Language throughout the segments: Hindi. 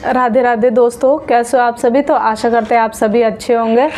राधे राधे दोस्तों, कैसे हो आप सभी। तो आशा करते हैं आप सभी अच्छे होंगे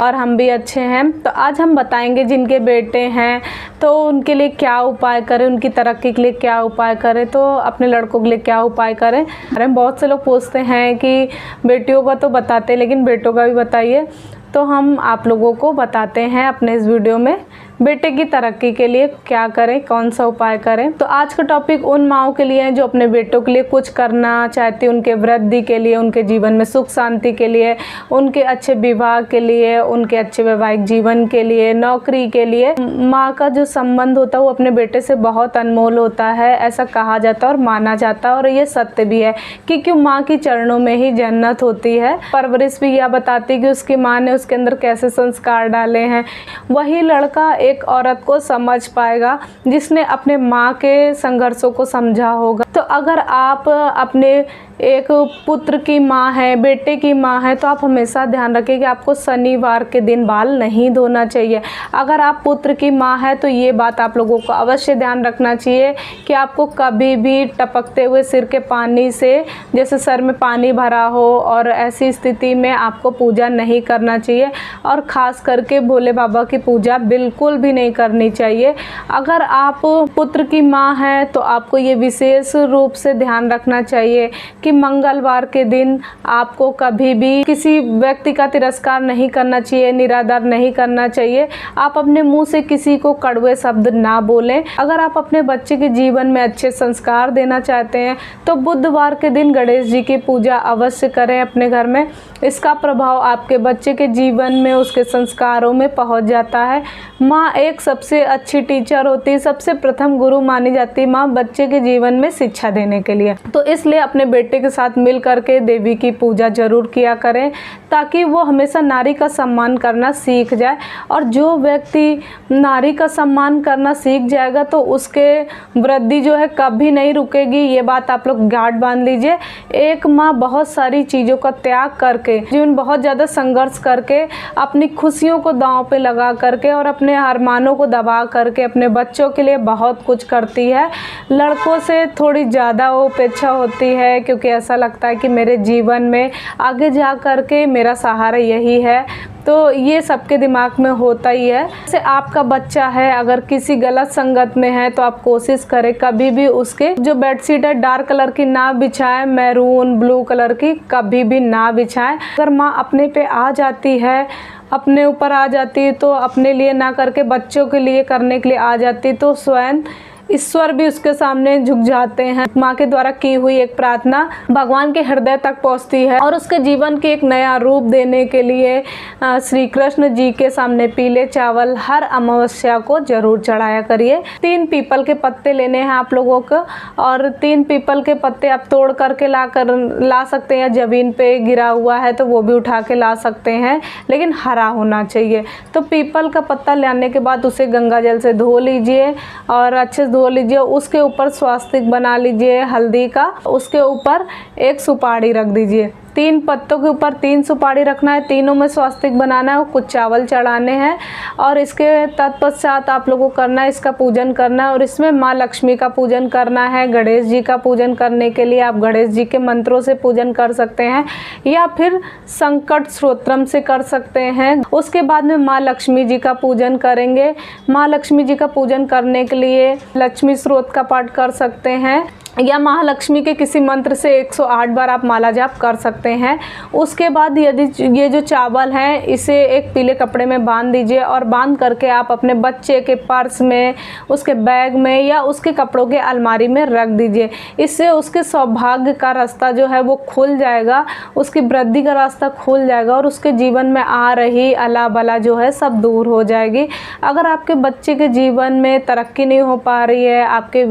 और हम भी अच्छे हैं। तो आज हम बताएंगे जिनके बेटे हैं तो उनके लिए क्या उपाय करें, उनकी तरक्की के लिए क्या उपाय करें, तो अपने लड़कों के लिए क्या उपाय करें। अरे बहुत से लोग पूछते हैं कि बेटियों का तो बताते हैं लेकिन बेटों का भी बताइए, तो हम आप लोगों को बताते हैं अपने इस वीडियो में बेटे की तरक्की के लिए क्या करें, कौन सा उपाय करें। तो आज का टॉपिक उन माओं के लिए है जो अपने बेटों के लिए कुछ करना चाहती, उनके वृद्धि के लिए, उनके जीवन में सुख शांति के लिए, उनके अच्छे विवाह के लिए, उनके अच्छे वैवाहिक जीवन के लिए, नौकरी के लिए। माँ का जो संबंध होता है वो अपने बेटे से बहुत अनमोल होता है, ऐसा कहा जाता है और माना जाता है, और ये सत्य भी है क्योंकि माँ की चरणों में ही जन्नत होती है। परवरिश भी यह बताती कि उसकी माँ ने उसके अंदर कैसे संस्कार डाले हैं, वही लड़का एक औरत को समझ पाएगा जिसने अपने माँ के संघर्षों को समझा होगा। तो अगर आप अपने एक पुत्र की माँ है, बेटे की माँ है, तो आप हमेशा ध्यान रखें कि आपको शनिवार के दिन बाल नहीं धोना चाहिए। अगर आप पुत्र की माँ है तो ये बात आप लोगों को अवश्य ध्यान रखना चाहिए कि आपको कभी भी टपकते हुए सिर के पानी से, जैसे सर में पानी भरा हो और ऐसी स्थिति में आपको पूजा नहीं करना चाहिए, और ख़ास करके भोले बाबा की पूजा बिल्कुल भी नहीं करनी चाहिए। अगर आप पुत्र की माँ हैं तो आपको ये विशेष रूप से ध्यान रखना चाहिए कि मंगलवार के दिन आपको कभी भी किसी व्यक्ति का तिरस्कार नहीं करना चाहिए, निरादर नहीं करना चाहिए। आप अपने मुंह से किसी को कड़वे शब्द ना बोलें। अगर आप अपने बच्चे के जीवन में अच्छे संस्कार देना चाहते हैं तो बुधवार के दिन गणेश जी की पूजा अवश्य करें अपने घर में। इसका प्रभाव आपके बच्चे के जीवन में, उसके संस्कारों में पहुंच जाता है। माँ एक सबसे अच्छी टीचर होती है, सबसे प्रथम गुरु मानी जाती है माँ बच्चे के जीवन में शिक्षा देने के लिए। तो इसलिए अपने बेटे के साथ मिल करके देवी की पूजा जरूर किया करें ताकि वो हमेशा नारी का सम्मान करना सीख जाए। और जो व्यक्ति नारी का सम्मान करना सीख जाएगा तो उसके वृद्धि जो है कभी नहीं रुकेगी। ये बात आप लोग गांठ बांध लीजिए। एक माँ बहुत सारी चीज़ों का त्याग करके, जीवन बहुत ज़्यादा संघर्ष करके, अपनी खुशियों को दांव पे लगा करके और अपने अरमानों को दबा करके अपने बच्चों के लिए बहुत कुछ करती है। लड़कों से थोड़ी ज़्यादा वो अपेक्षा होती है क्योंकि ऐसा लगता है कि मेरे जीवन में आगे जा कर के मेरा सहारा यही है। तो ये सबके दिमाग में होता ही है। जैसे आपका बच्चा है अगर किसी गलत संगत में है तो आप कोशिश करें कभी भी उसके जो बेडशीट है डार्क कलर की ना बिछाएं, मैरून ब्लू कलर की कभी भी ना बिछाएं। अगर माँ अपने पे आ जाती है, अपने ऊपर आ जाती है, तो अपने लिए ना करके बच्चों के लिए करने के लिए आ जाती है, तो स्वयं ईश्वर भी उसके सामने झुक जाते हैं। माँ के द्वारा की हुई एक प्रार्थना भगवान के हृदय तक पहुँचती है और उसके जीवन के एक नया रूप देने के लिए श्री कृष्ण जी के सामने पीले चावल हर अमावस्या को जरूर चढ़ाया करिए। 3 पीपल के पत्ते लेने हैं आप लोगों को, और 3 पीपल के पत्ते आप तोड़ करके ला सकते हैं, या जमीन पे गिरा हुआ है तो वो भी उठा के ला सकते हैं, लेकिन हरा होना चाहिए। तो पीपल का पत्ता लाने के बाद उसे गंगा जल से धो लीजिए और अच्छे धो लीजिए। उसके ऊपर स्वास्तिक बना लीजिए हल्दी का, उसके ऊपर एक सुपारी रख दीजिए। 3 पत्तों के ऊपर 3 सुपारी रखना है, तीनों में स्वास्तिक बनाना है और कुछ चावल चढ़ाने हैं। और इसके तत्पश्चात आप लोगों को करना है, इसका पूजन करना है, और इसमें माँ लक्ष्मी का पूजन करना है। गणेश जी का पूजन करने के लिए आप गणेश जी के मंत्रों से पूजन कर सकते हैं या फिर संकट स्तोत्रम से कर सकते हैं। उसके बाद में माँ लक्ष्मी जी का पूजन करेंगे। माँ लक्ष्मी जी का पूजन करने के लिए लक्ष्मी स्रोत का पाठ कर सकते हैं या महालक्ष्मी के किसी मंत्र से 108 बार आप माला जाप कर सकते हैं। उसके बाद यदि ये जो चावल हैं इसे एक पीले कपड़े में बांध दीजिए और बांध करके आप अपने बच्चे के पर्स में, उसके बैग में या उसके कपड़ों के अलमारी में रख दीजिए। इससे उसके सौभाग्य का रास्ता जो है वो खुल जाएगा, उसकी वृद्धि का रास्ता खुल जाएगा और उसके जीवन में आ रही अला बला जो है सब दूर हो जाएगी। अगर आपके बच्चे के जीवन में तरक्की नहीं हो पा रही है, आपके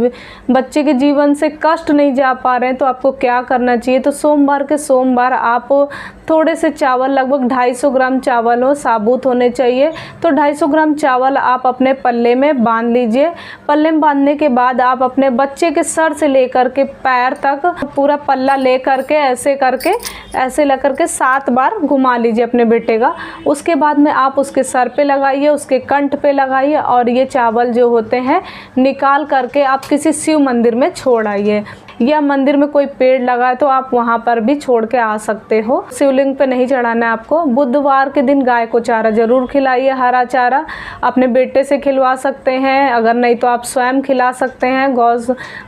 बच्चे के जीवन से कष्ट नहीं जा पा रहे हैं, तो आपको क्या करना चाहिए। तो सोमवार के सोमवार आप थोड़े से चावल, लगभग 250 ग्राम चावल हो, साबुत होने चाहिए, तो 250 ग्राम चावल आप अपने पल्ले में बांध लीजिए। पल्ले में बांधने के बाद आप अपने बच्चे के सर से लेकर के पैर तक पूरा पल्ला ले करके ऐसे लेकर के 7 बार घुमा लीजिए अपने बेटे का। उसके बाद में आप उसके सर पे लगाइए, उसके कंठ पे लगाइए और ये चावल जो होते हैं निकाल करके आप किसी शिव मंदिर में छोड़ आइए। या मंदिर में कोई पेड़ लगा है तो आप वहाँ पर भी छोड़ के आ सकते हो। शिवलिंग पे नहीं चढ़ाना है आपको। बुधवार के दिन गाय को चारा जरूर खिलाइए, हरा चारा। अपने बेटे से खिलवा सकते हैं, अगर नहीं तो आप स्वयं खिला सकते हैं। गौ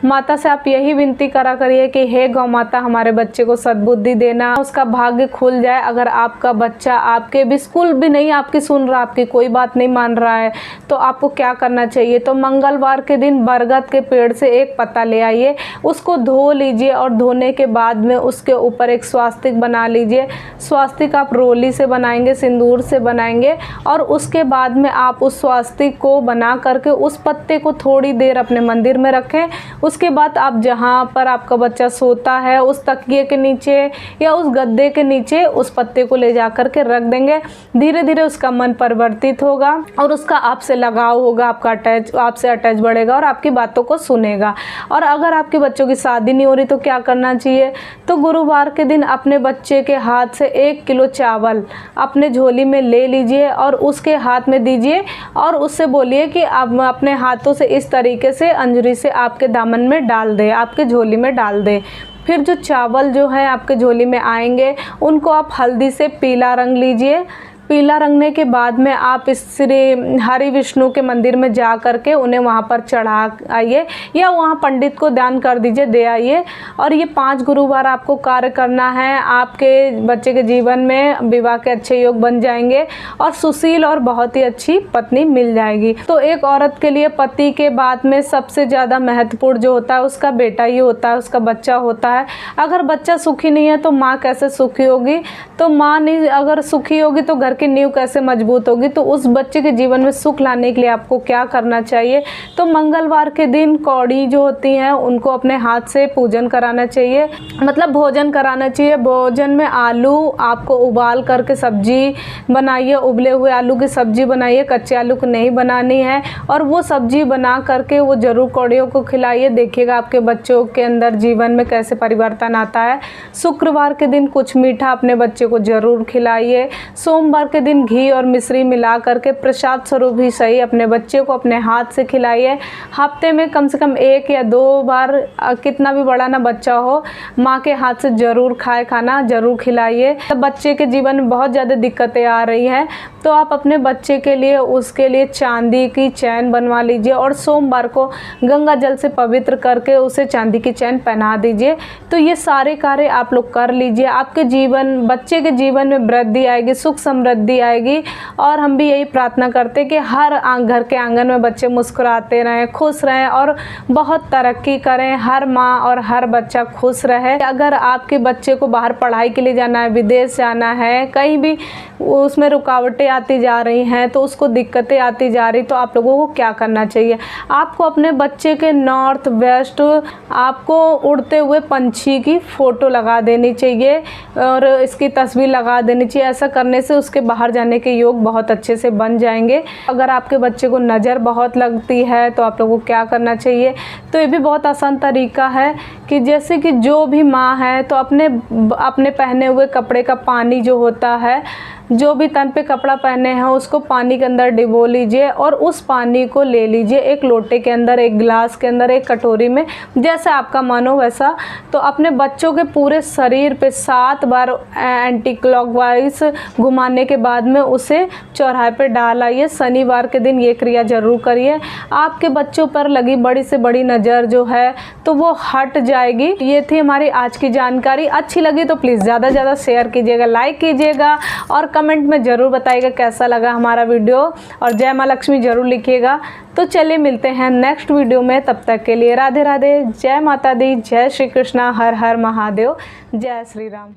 माता से आप यही विनती करा करिए कि हे गौ माता, हमारे बच्चे को सद्बुद्धि देना, उसका भाग्य खुल जाए। अगर आपका बच्चा आपके बिल्कुल भी नहीं आपकी सुन रहा, आपकी कोई बात नहीं मान रहा है, तो आपको क्या करना चाहिए? तो मंगलवार के दिन बरगद के पेड़ से एक पत्ता ले आइए, उसको धो लीजिए और धोने के बाद में उसके ऊपर एक स्वास्तिक बना लीजिए। स्वास्तिक आप रोली से बनाएंगे, सिंदूर से बनाएंगे, और उसके बाद में आप उस स्वास्तिक को बना करके उस पत्ते को थोड़ी देर अपने मंदिर में रखें। उसके बाद आप जहाँ पर आपका बच्चा सोता है उस तकिए के नीचे या उस गद्दे के नीचे उस पत्ते को ले जा कर के रख देंगे। धीरे धीरे उसका मन परिवर्तित होगा और उसका आपसे लगाव होगा, आपसे अटैच बढ़ेगा और आपकी बातों को सुनेगा। और अगर आपके बच्चों की शादी नहीं हो रही तो क्या करना चाहिए? तो गुरुवार के दिन अपने बच्चे के हाथ से 1 किलो चावल अपने झोली में ले लीजिए और उसके हाथ में दीजिए और उससे बोलिए कि आप अपने हाथों से इस तरीके से अंजुरी से आपके दामन में डाल दे, आपके झोली में डाल दे। फिर जो चावल जो है आपके झोली में आएंगे उनको आप हल्दी से पीला रंग लीजिए। पीला रंगने के बाद में आप इस श्री हरि विष्णु के मंदिर में जा कर के उन्हें वहाँ पर चढ़ा आइए या वहाँ पंडित को दान कर दीजिए, दे आइए। और ये 5 गुरुवार आपको कार्य करना है। आपके बच्चे के जीवन में विवाह के अच्छे योग बन जाएंगे और सुशील और बहुत ही अच्छी पत्नी मिल जाएगी। तो एक औरत के लिए पति के बाद में सबसे ज़्यादा महत्वपूर्ण जो होता है उसका बेटा ही होता है, उसका बच्चा होता है। अगर बच्चा सुखी नहीं है तो माँ कैसे सुखी होगी? तो माँ नहीं अगर सुखी होगी तो घर की नींव कैसे मजबूत होगी? तो उस बच्चे के जीवन में सुख लाने के लिए आपको क्या करना चाहिए? तो मंगलवार के दिन कौड़ी जो होती हैं उनको अपने हाथ से पूजन कराना चाहिए, मतलब भोजन कराना चाहिए। भोजन में आलू आपको उबाल करके सब्जी बनाइए, उबले हुए आलू की सब्जी बनाइए, कच्चे आलू को नहीं बनानी है। और वो सब्जी बना करके वो जरूर कौड़ियों को खिलाइए। देखिएगा आपके बच्चों के अंदर जीवन में कैसे परिवर्तन आता है। शुक्रवार के दिन कुछ मीठा अपने बच्चे को जरूर खिलाइए। सोमवार के दिन घी और मिश्री मिला करके प्रसाद स्वरूप ही सही अपने बच्चे को अपने हाथ से खिलाइए। हफ्ते में कम से कम 1 या 2 बार, कितना भी बड़ा ना बच्चा हो, माँ के हाथ से ज़रूर खाए, खाना ज़रूर खिलाइए। तब बच्चे के जीवन में बहुत ज़्यादा दिक्कतें आ रही हैं तो आप अपने बच्चे के लिए उसके लिए चांदी की चैन बनवा लीजिए और सोमवार को गंगा जल से पवित्र करके उसे चांदी की चैन पहना दीजिए। तो ये सारे कार्य आप लोग कर लीजिए। आपके बच्चे के जीवन में वृद्धि आएगी, सुख समृद्धि आएगी। और हम भी यही प्रार्थना करते हैं कि हर घर के आंगन में बच्चे मुस्कुराते रहें, खुश रहें और बहुत तरक्की करें। हर माँ और हर बच्चा खुश रहे। अगर आपके बच्चे को बाहर पढ़ाई के लिए जाना है, विदेश जाना है, कहीं भी उसमें रुकावटें आती जा रही हैं, तो उसको दिक्कतें आती जा रही, तो आप लोगों को क्या करना चाहिए? आपको अपने बच्चे के नॉर्थ वेस्ट आपको उड़ते हुए पंछी की फ़ोटो लगा देनी चाहिए और इसकी तस्वीर लगा देनी चाहिए। ऐसा करने से उसके बाहर जाने के योग बहुत अच्छे से बन जाएंगे। अगर आपके बच्चे को नज़र बहुत लगती है तो आप लोगों को क्या करना चाहिए? तो ये भी बहुत आसान तरीका है कि जैसे कि जो भी माँ है तो अपने पहने हुए कपड़े का पानी जो होता है, जो भी तन पे कपड़ा पहने हैं उसको पानी के अंदर डिबो लीजिए और उस पानी को ले लीजिए एक लोटे के अंदर, एक गिलास के अंदर, एक कटोरी में, जैसा आपका मन हो वैसा। तो अपने बच्चों के पूरे शरीर पे 7 बार एंटी क्लॉकवाइज घुमाने के बाद में उसे चौराहे पे डाल आइए। शनिवार के दिन ये क्रिया जरूर करिए। आपके बच्चों पर लगी बड़ी से बड़ी नज़र जो है तो वो हट जाएगी। ये थी हमारी आज की जानकारी। अच्छी लगी तो प्लीज़ ज़्यादा से ज़्यादा शेयर कीजिएगा, लाइक कीजिएगा और कमेंट में ज़रूर बताइएगा कैसा लगा हमारा वीडियो और जय माँ लक्ष्मी ज़रूर लिखिएगा। तो चलिए मिलते हैं नेक्स्ट वीडियो में, तब तक के लिए राधे राधे, जय माता दी, जय श्री कृष्णा, हर हर महादेव, जय श्री राम।